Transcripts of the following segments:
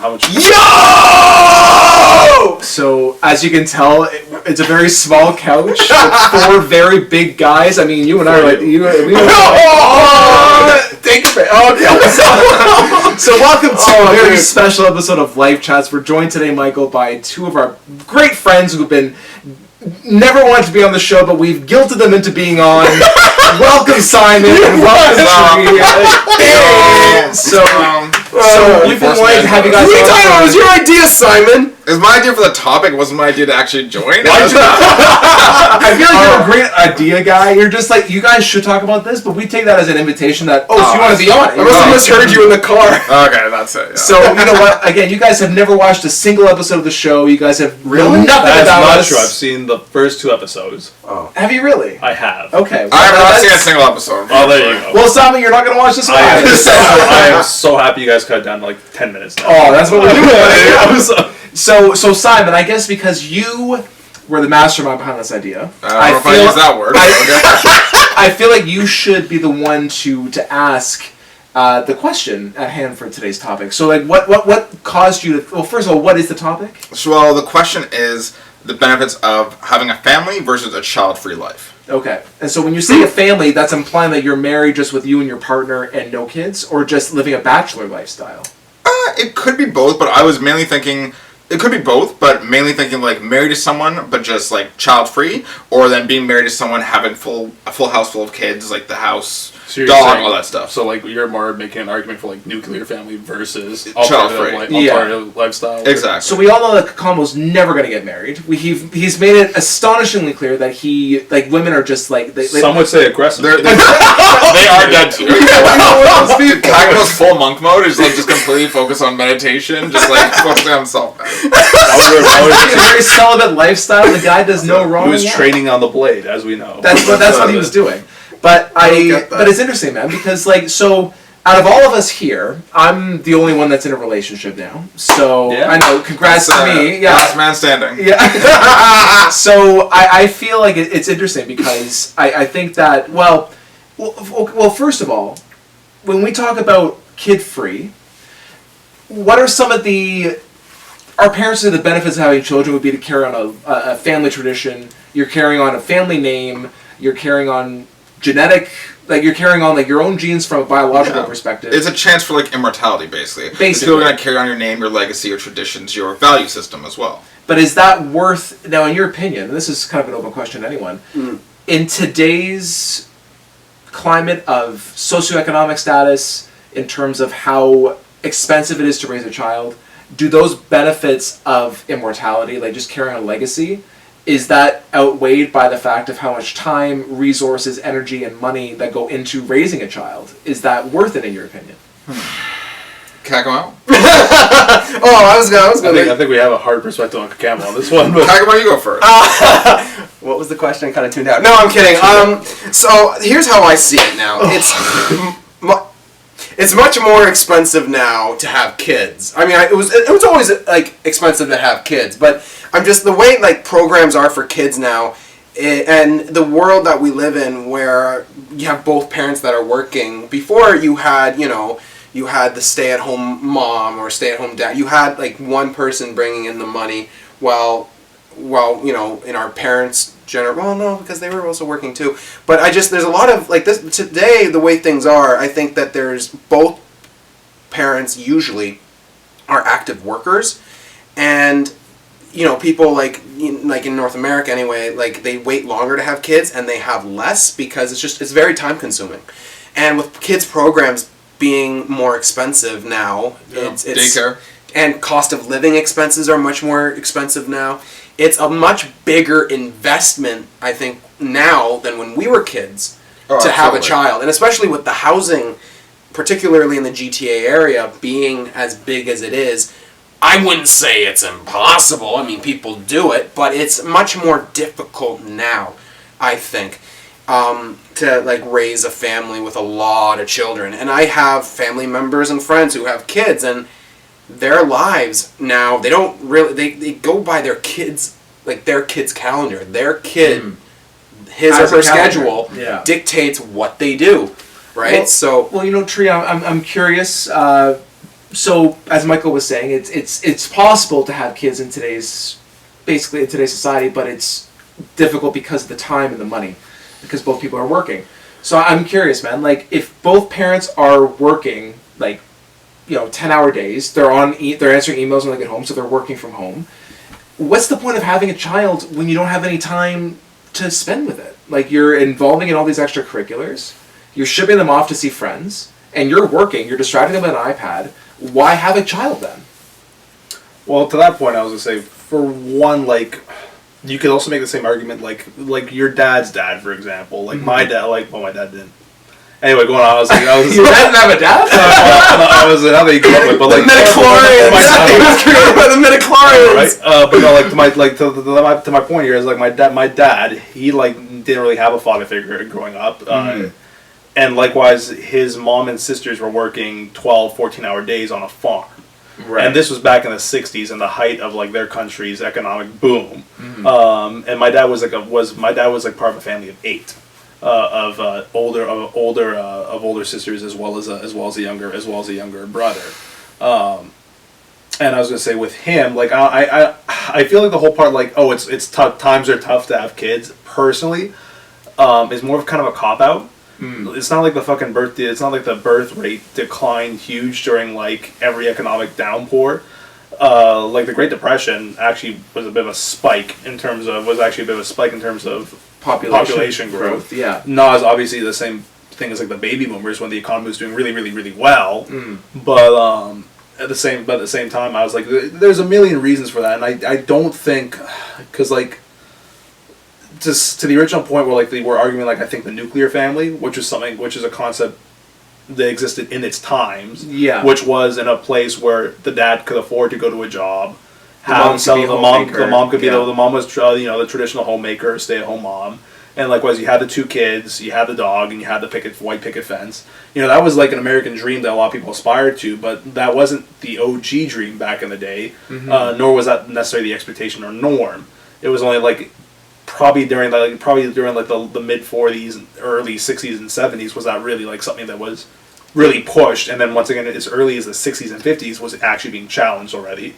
How much? Yo! So, as you can tell, it's a very small couch with 4 very big guys. I mean, you and I are like... Take it back. So welcome to a very special episode of Life Chats. We're joined today, Michael, by 2 of our great friends who've been... never wanted to be on the show, but we've guilted them into being on. Welcome, Simon, and welcome, So we've been wanting to have you guys on. It was your idea, Simon. It was my idea for the topic. It wasn't my idea to actually join. I feel like you're a great idea guy. You're just like, you guys should talk about this, but we take that as an invitation that, so you want to be on it. I must have misheard you in the car. Okay, that's it. Yeah. So, you know what? Again, you guys have never watched a single episode of the show. You guys have Really? nothing That's about not us. true. I've seen the first 2 episodes. Oh. Have you really? I have. Okay. I have not seen a single episode. Oh, there you go. Well, Simon, you're not going to watch this one. I am so happy you guys cut it down to like 10 minutes now. Oh, that's what we're doing. So Simon, I guess because you were the mastermind behind this idea, I don't know if I use that word. I feel like you should be the one to ask the question at hand for today's topic. So, like, what caused you to? Well, first of all, what is the topic? So, well, the question is the benefits of having a family versus a child-free life. Okay, and so when you say a family, that's implying that you're married just with you and your partner and no kids, or just living a bachelor lifestyle. It could be both, but I was mainly thinking. It could be both, but mainly thinking like married to someone, but just like child-free, or then being married to someone having a full house full of kids, like the house, So dog, saying, all that stuff. So like you're more making an argument for like nuclear family versus Child-free. alternative lifestyle. Exactly. So we all know that Kakambo's never going to get married. He's made it astonishingly clear that women are just like... Some would say aggressive. They are dead too. Kakambo's full monk mode is like just completely focused on meditation, just like focusing on self. It's a very celibate lifestyle. The guy does no wrong. He was training on the blade, as we know. That's what he was doing. But but it's interesting, man, because so out of all of us here, I'm the only one that's in a relationship now. So yeah. I know, congrats to me. Yeah. Last man standing. Yeah. So I feel like it's interesting because I think that well, first of all, when we talk about kid-free, what are some of our parents say the benefits of having children would be to carry on a family tradition. You're carrying on a family name. You're carrying on genetic, you're carrying on your own genes from a biological perspective. It's a chance for like basically. You're going to carry on your name, your legacy, your traditions, your value system as well. But is that worth, now in your opinion, and this is kind of an open question to anyone, in today's climate of socioeconomic status, in terms of how expensive it is to raise a child, do those benefits of immortality, like just carrying a legacy, is that outweighed by the fact of how much time, resources, energy, and money that go into raising a child? Is that worth it in your opinion? Can I come out? I was going I think we have a hard perspective on Kakamo on this one. But Can I come out? You go first. What was the question? Kind of tuned out. No, I'm kidding. So here's how I see it now. It's much more expensive now to have kids. I mean, it was always expensive to have kids, but I'm just the way programs are for kids now, and the world that we live in, where you have both parents that are working. Before you had the stay-at-home mom or stay-at-home dad. You had one person bringing in the money, while in our parents' because they were also working too. But there's a lot of this today. The way things are, I think that there's both parents usually are active workers, and people in North America anyway, they wait longer to have kids and they have less because it's very time consuming, and with kids programs being more expensive now, it's daycare and cost of living expenses are much more expensive now. It's a much bigger investment, I think, now than when we were kids to have a child. And especially with the housing, particularly in the GTA area, being as big as it is, I wouldn't say it's impossible. I mean, people do it, but it's much more difficult now, I think, to raise a family with a lot of children. And I have family members and friends who have kids, and their lives now, they don't really, they go by their kids, their kid's calendar. Their kid, his or her schedule dictates what they do, right? Well, Tree, I'm curious, So as Michael was saying, it's possible to have kids in today's society, but it's difficult because of the time and the money, because both people are working. So I'm curious, man. Like, if both parents are working, like, 10-hour days, they're answering emails when they get home, so they're working from home. What's the point of having a child when you don't have any time to spend with it? Like, you're involving in all these extracurriculars, you're shipping them off to see friends, and you're working, you're distracting them with an iPad. Why have a child then? Well, to that point, I was gonna say, for one, like, you could also make the same argument, like your dad's dad, for example. Like, my dad, my dad didn't. Anyway, going on, Your dad didn't have a dad? I was how they grew up with, but like the midichlorians. He was created by the midichlorians. Right? But no, like to my point here is, like, my dad, he like didn't really have a father figure growing up. And likewise, his mom and sisters were working 12, 14-hour days on a farm. Right. And this was back in the 60s, in the height of like their country's economic boom. And my dad was part of a family of 8, of older sisters, as well as a younger brother. And I was gonna say, with him, like, I feel like the whole part, like, it's tough, times are tough to have kids, personally, is more of kind of a cop out. It's not like the fucking it's not like the birth rate declined huge during like every economic downpour. Like the Great Depression actually was a bit of a spike in terms of population growth. Yeah. Not as obviously the same thing as like the baby boomers, when the economy was doing really, really, really well. But at the same time, I was like, there's a million reasons for that, and I don't think, because like, just to the original point where like they were arguing, like, I think the nuclear family, which is a concept that existed in its times, which was in a place where the dad could afford to go to a job, the mom was the traditional homemaker, stay-at-home mom, and likewise you had the 2 kids, you had the dog, and you had the white picket fence. That was like an American dream that a lot of people aspired to, but that wasn't the OG dream back in the day, nor was that necessarily the expectation or norm. It was only like probably during the mid 40s, early 60s and 70s was that really like something that was really pushed, and then once again as early as the 60s and 50s was actually being challenged already.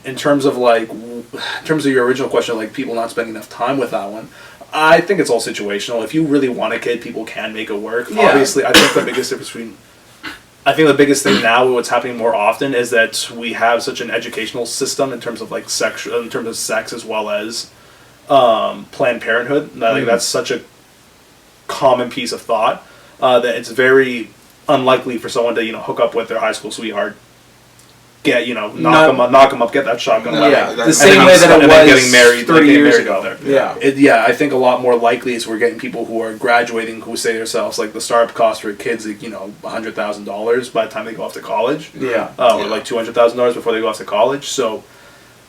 In terms of your original question, like people not spending enough time with that one, I think it's all situational. If you really want a kid, people can make it work. Yeah. Obviously, I think the biggest thing now, what's happening more often, is that we have such an educational system in terms of like sex, as well as Planned Parenthood. That's such a common piece of thought that it's very unlikely for someone to hook up with their high school sweetheart, knock them up, get that shotgun weapon, the same way that it was getting married 30 years ago. I think a lot more likely is we're getting people who are graduating who say to themselves, like, the startup cost for kids, like, $100,000 by the time they go off to college, or like $200,000 before they go off to college. So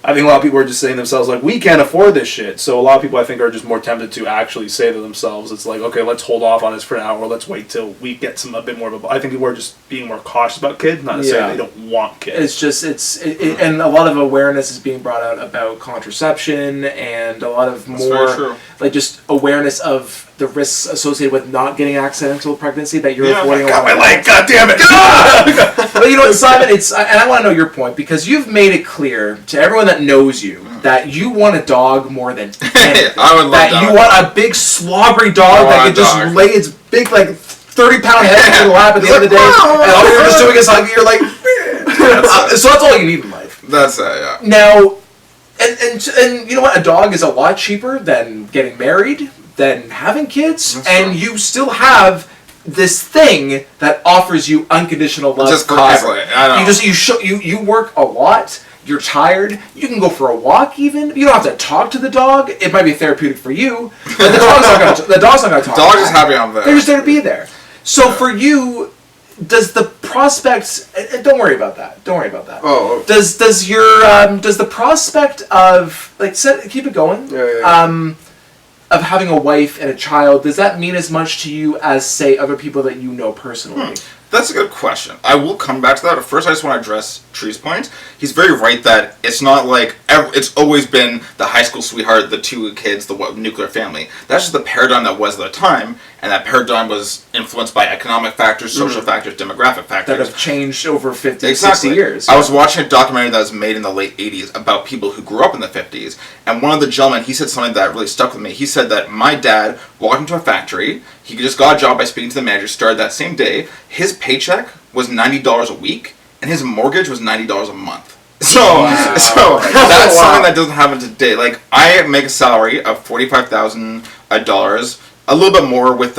I think a lot of people are just saying to themselves, like, we can't afford this shit. So a lot of people, I think, are just more tempted to actually say to themselves, it's like, okay, let's hold off on this for now, or let's wait till we get a bit more of a... I think people are just being more cautious about kids, not necessarily they don't want kids. It's just, and a lot of awareness is being brought out about contraception, and a lot of more, like, just awareness of the risks associated with not getting accidental pregnancy that you're avoiding. God damn it! But you know what, Simon, and I want to know your point, because you've made it clear to everyone that knows you that you want a dog more than anything. I would love that. You want a big slobbery dog that can just lay its big, like, 30-pound head in your lap at the end of the day, and all you're just doing is hugging. You're like, so that's all you need in life. That's it. Yeah. Now, and you know what? A dog is a lot cheaper than getting married, than having kids, and you still have this thing that offers you unconditional love just forever. constantly. I know. You work a lot. You're tired. You can go for a walk. Even you don't have to talk to the dog. It might be therapeutic for you, but the dog's not going to talk. The dog's just happy I'm there. They're just there to be there. So for you, does the prospect? Don't worry about that. Don't worry about that. Oh. Does the prospect of, like, keep it going? Of having a wife and a child, does that mean as much to you as, say, other people that you know personally? That's a good question. I will come back to that, but first I just want to address Tree's point. He's very right that it's not like it's always been the high school sweetheart, the two kids, the nuclear family. That's just the paradigm that was at the time, and that paradigm was influenced by economic factors, social factors, demographic factors. That have changed over 50, 60 years. I was watching a documentary that was made in the late 80s about people who grew up in the 50s, and one of the gentlemen, he said something that really stuck with me. He said that my dad walked into a factory, he just got a job by speaking to the manager, started that same day, his paycheck was $90 a week, and his mortgage was $90 a month. So that's something that doesn't happen today. Like, I make a salary of $45,000, a little bit more with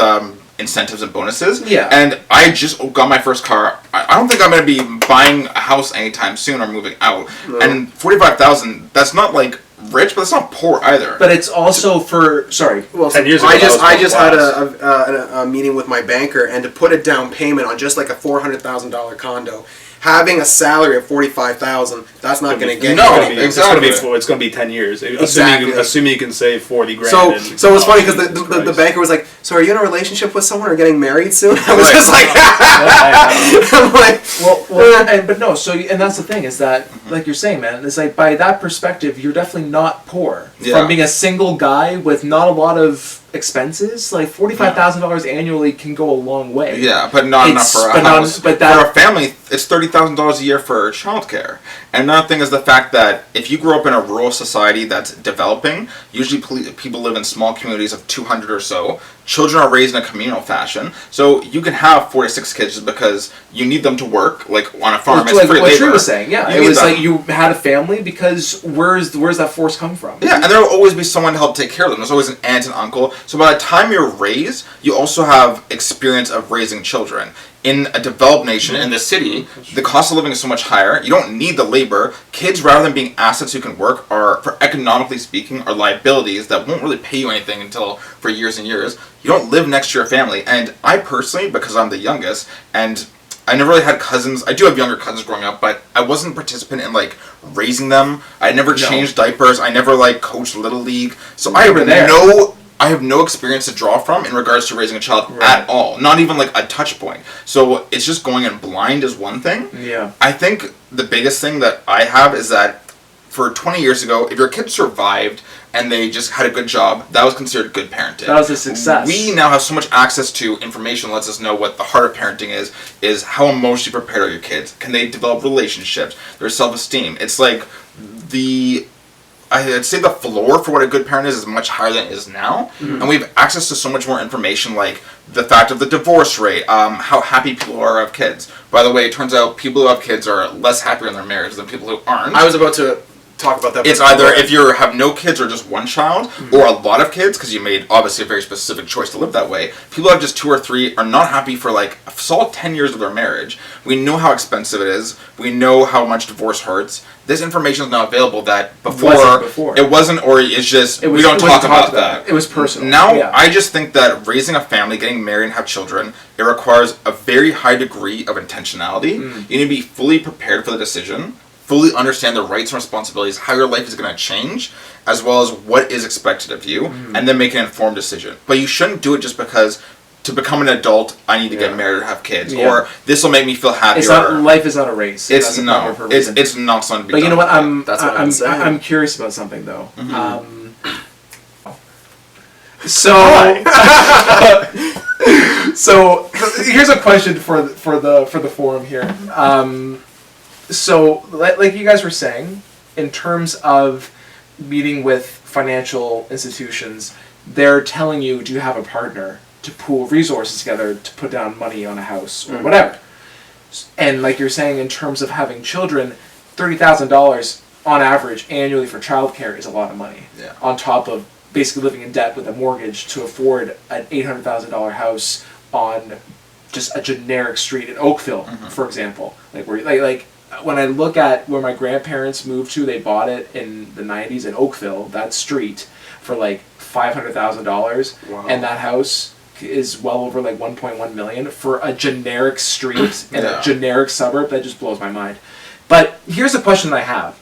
incentives and bonuses. Yeah. And I just got my first car. I don't think I'm going to be buying a house anytime soon or moving out. No. And $45,000, that's not like rich, but it's not poor either. But it's also for 10 years ago, I just had a meeting with my banker, and to put a down payment on just like a $400,000 condo, having a salary of $45,000, that's not going to get you. It's going to be 10 years. Assuming you can save 40 grand. So it was funny because the banker was like, "So are you in a relationship with someone or getting married soon?" I was just like, I'm like, but no. So and that's the thing is that, like you're saying, man, it's like by that perspective, you're definitely not poor from being a single guy with not a lot of expenses. Like $45,000 annually can go a long way. Yeah, but not enough for a house. For a family, it's $30,000 a year for childcare. And another thing is the fact that if you grow up in a rural society that's developing, usually people live in small communities of 200 or so. Children are raised in a communal fashion, so you can have 4 to 6 kids just because you need them to work, like on a farm. It's like what Tree was saying, yeah. It was like you had a family because where's that force come from? Yeah, and there will always be someone to help take care of them. There's always an aunt and uncle. So by the time you're raised, you also have experience of raising children. In a developed nation, in the city, the cost of living is so much higher. You don't need the labor. Kids, rather than being assets who can work, are, for economically speaking, are liabilities that won't really pay you anything until for years and years. You don't live next to your family. And I personally, because I'm the youngest, and I never really had cousins. I do have younger cousins growing up, but I wasn't a participant in, like, raising them. I never changed diapers. I never, like, coached Little League. So I have no experience to draw from in regards to raising a child at all. Not even like a touch point. So it's just going in blind is one thing. Yeah. I think the biggest thing that I have is that for 20 years ago, if your kid survived and they just had a good job, that was considered good parenting. That was a success. We now have so much access to information that lets us know what the heart of parenting is how emotionally prepared are your kids. Can they develop relationships? Their self-esteem. It's like I'd say the floor for what a good parent is much higher than it is now. And we have access to so much more information, like the fact of the divorce rate, how happy people are of kids. By the way, it turns out people who have kids are less happier in their marriage than people who aren't. I was about to talk about that. It's either if you have no kids or just one child, or a lot of kids, because you made obviously a very specific choice to live that way. People who have just 2 or 3 are not happy for like a solid 10 years of their marriage. We know how expensive it is. We know how much divorce hurts. This information is now available that before it wasn't, or it's just we don't talk about that. It was personal. Now I just think that raising a family, getting married and have children, it requires a very high degree of intentionality. You need to be fully prepared for the decision, fully understand the rights and responsibilities, how your life is going to change, as well as what is expected of you, and then make an informed decision. But you shouldn't do it just because to become an adult, I need to get married or have kids, or this will make me feel happier. Life is not a race. It's not something to be But you know what? I'm curious about something though. So here's a question for the forum here. So like you guys were saying, in terms of meeting with financial institutions, they're telling you, do you have a partner to pool resources together to put down money on a house or whatever. And like you're saying, in terms of having children, $30,000 on average annually for childcare is a lot of money. Yeah. On top of basically living in debt with a mortgage to afford an $800,000 house on just a generic street in Oakville, for example. Like when I look at where my grandparents moved to, they bought it in the 90s in Oakville, that street, for like $500,000, and that house is well over like 1.1 million for a generic street in a generic suburb. That just blows my mind. But here's a question that I have.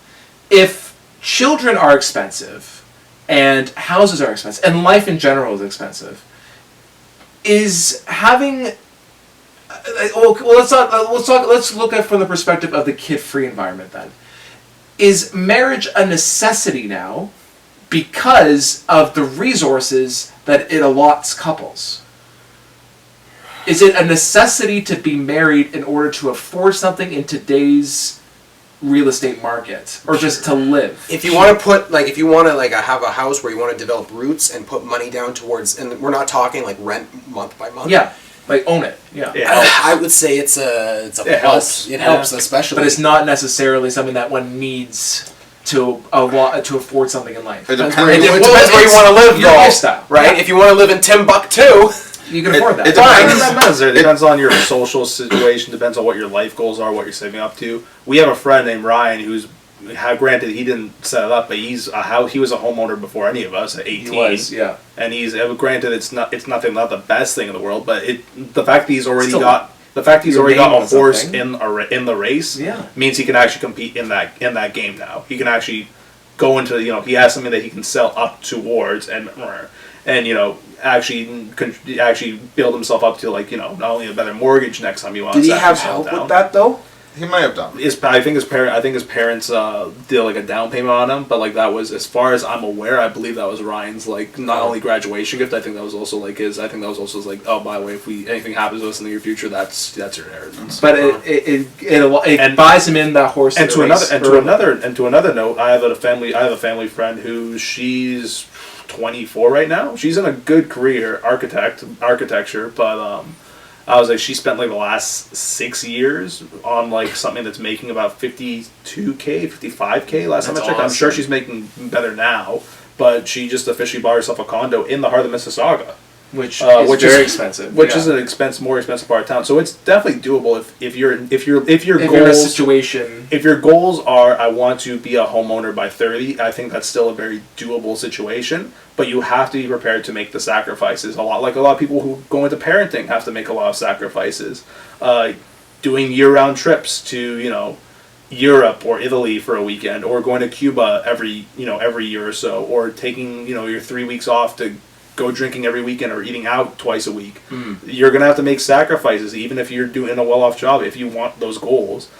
If children are expensive and houses are expensive and life in general is expensive, is having Let's look at it from the perspective of the kid-free environment. Then, is marriage a necessity now because of the resources that it allots couples? Is it a necessity to be married in order to afford something in today's real estate market, or just to live? If you want to put, like, if you want to, like, have a house where you want to develop roots and put money down towards, and we're not talking like rent month by month. Yeah, like own it. Yeah, I would say it's a plus. Helps. It helps, especially. but it's not necessarily something that one needs to afford something in life. It depends. It depends where you want to live, your though. lifestyle, Right? Yeah. If you want to live in Timbuktu, You can afford that. it Fine. depends. It depends on your social situation. Depends on what your life goals are, what you're saving up to. We have a friend named Ryan who's, granted, he didn't set it up, but he was a homeowner before any of us at 18. He was, yeah. And he's granted it's not the best thing in the world, but the fact that he's already Still, got your name a on horse something. in the race Yeah. means he can actually compete in that game now. He can actually go into he has something that he can sell up towards and actually build himself up to not only a better mortgage next time he wants. did he to have settle help down. with that though? He might have done. I think his parents did like a down payment on him, but like that was, as far as I'm aware, I believe that was Ryan's not only graduation gift. I think that was also like his. I think that was also like, oh, by the way, if anything happens to us in the near future, that's your inheritance. But it buys him in that horse. And to another note, I have a family friend who she's 24 right now. She's in a good career, architecture, but I was like, she spent like the last 6 years on like something that's making about 52K, 55K last time I That's checked. I'm sure awesome. she's making better now, but she just officially bought herself a condo in the heart of Mississauga. which is very expensive. Which is more expensive part of town. So it's definitely doable if your if you're in a situation. if your goals are, I want to be a homeowner by 30, I think that's still a very doable situation. But you have to be prepared to make the sacrifices. A lot of people who go into parenting have to make a lot of sacrifices. Doing year-round trips to Europe or Italy for a weekend, or going to Cuba every year or so, or taking your 3 weeks off to go drinking every weekend or eating out twice a week. You're gonna have to make sacrifices, even if you're doing a well-off job, if you want those goals.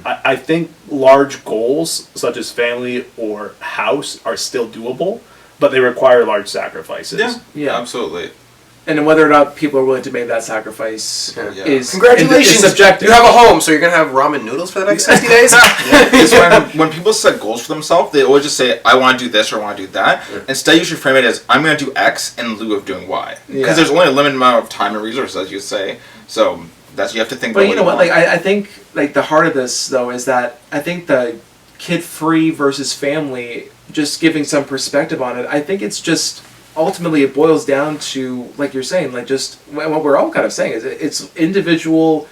I think large goals such as family or house are still doable, but they require large sacrifices. Yeah. Absolutely. And whether or not people are willing to make that sacrifice is Congratulations, is subjective. you have a home, so you're gonna have ramen noodles for the next 60 days. It's when people set goals for themselves, they always just say, I want to do this or I want to do that. Instead, you should frame it as, I'm going to do X in lieu of doing Y. Because there's only a limited amount of time and resources, as you say. So you have to think about But you know what? want. I think the heart of this though is that I think the kid-free versus family, just giving some perspective on it, I think it's just ultimately it boils down to, like you're saying, just what we're all kind of saying is it's individual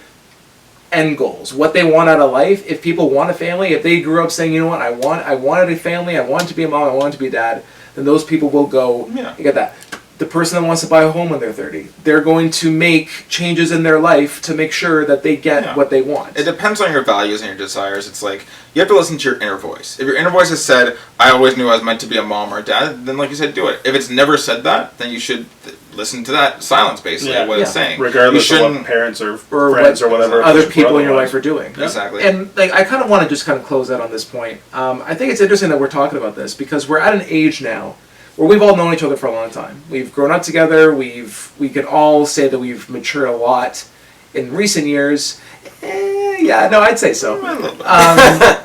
end goals, what they want out of life. If people want a family, if they grew up saying, you know what, I wanted a family, I wanted to be a mom, I wanted to be a dad, then those people will go. Yeah. You get that. The person that wants to buy a home when they're 30, they're going to make changes in their life to make sure that they get what they want. It depends on your values and your desires. It's like, you have to listen to your inner voice. If your inner voice has said, I always knew I was meant to be a mom or a dad, then like you said, do it. If it's never said that, then you should listen to that silence, basically, what it's saying. Regardless of what parents or friends or whatever other people in your life are doing. Exactly. And I kind of want to just kind of close out on this point. I think it's interesting that we're talking about this because we're at an age now where we've all known each other for a long time. We've grown up together. We can all say that we've matured a lot in recent years. I'd say so.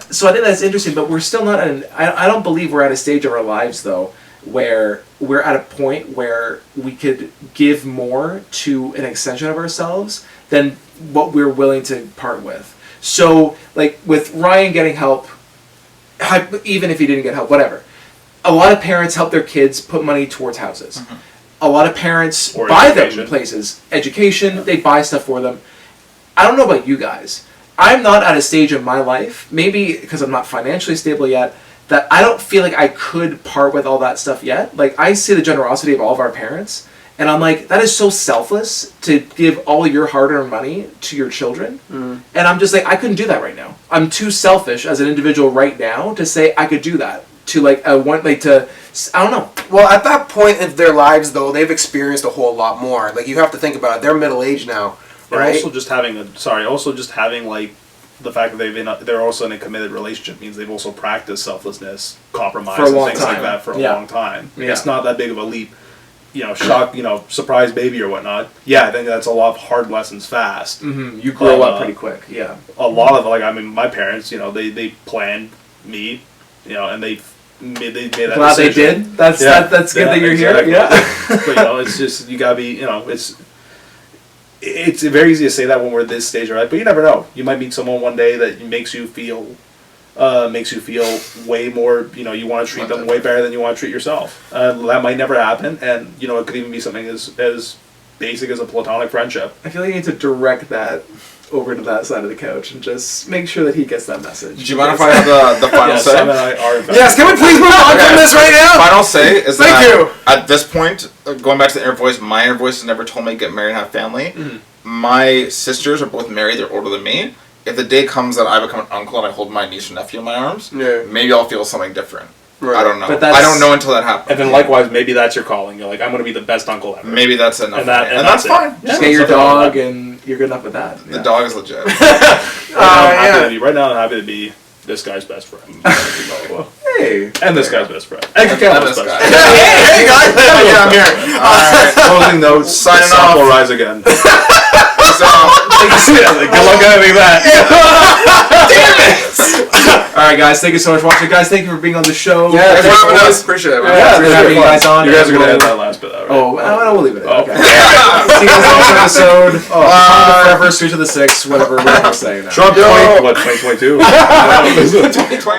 So I think that's interesting, but we're still not I don't believe we're at a stage of our lives, though, where we're at a point where we could give more to an extension of ourselves than what we're willing to part with. So, like, with Ryan getting help, even if he didn't get help, whatever, a lot of parents help their kids put money towards houses. A lot of parents buy them places. Education, they buy stuff for them. I don't know about you guys. I'm not at a stage in my life, maybe because I'm not financially stable yet, that I don't feel like I could part with all that stuff yet. Like, I see the generosity of all of our parents, and I'm like, that is so selfless to give all your hard-earned money to your children. And I'm just like, I couldn't do that right now. I'm too selfish as an individual right now to say I could do that. I don't know. Well, at that point of their lives, though, they've experienced a whole lot more. Like, you have to think about it. They're middle-aged now, And right? also just having like the fact that they're also in a committed relationship means they've also practiced selflessness, compromise, For a and long things time. like that for a Yeah. long time. Yeah. It's not that big of a leap. Surprise baby or whatnot. Yeah, I think that's a lot of hard lessons fast. Mm-hmm. You grow up pretty quick. Yeah. A lot of my parents, they planned me, and they made that Glad they decision. did. That's good that you're exactly. here. Yeah. But it's just you gotta be, it's very easy to say that when we're at this stage, right? But you never know. You might meet someone one day that makes you feel way more, you want to treat them way better than you want to treat yourself. That might never happen, and it could even be something as basic as a platonic friendendship. I feel like you need to direct that over to that side of the couch and just make sure that he gets that message. Do you mind if I have the final say? Sam and I are. Yes, can we please move on from this right now? Final say is Thank that you. at this point, going back to the inner voice, my inner voice has never told me to get married and have family. Mm-hmm. My sisters are both married; they're older than me. If the day comes that I become an uncle and I hold my niece or nephew in my arms, Yeah. maybe I'll feel something different. Right. I don't know. But I don't know until that happens. And then likewise, maybe that's your calling. You're like, I'm going to be the best uncle ever. Maybe that's enough. And that's that's fine. it. Just get your dog and you're good enough with that. The dog is legit. Right now, I'm happy to be this guy's best friend. Hey. And this guy's best friend. And this Caleb's best guy. friend. Hey guys, yeah, I'm here. Alright. Closing notes. Signing the sun off. will rise again. So, Good luck having that. Alright guys, thank you so much for watching. Guys, thank you for being on the show. Yeah, thanks for having always us. appreciate it. Yeah, Man. we're having you guys on. You guys are going to and edit that last bit out, right? Oh, well, we'll leave it in. Oh. Okay. See you guys next episode. Forever, Street to the 6, whatever we're saying now. Trump 2022? 2020.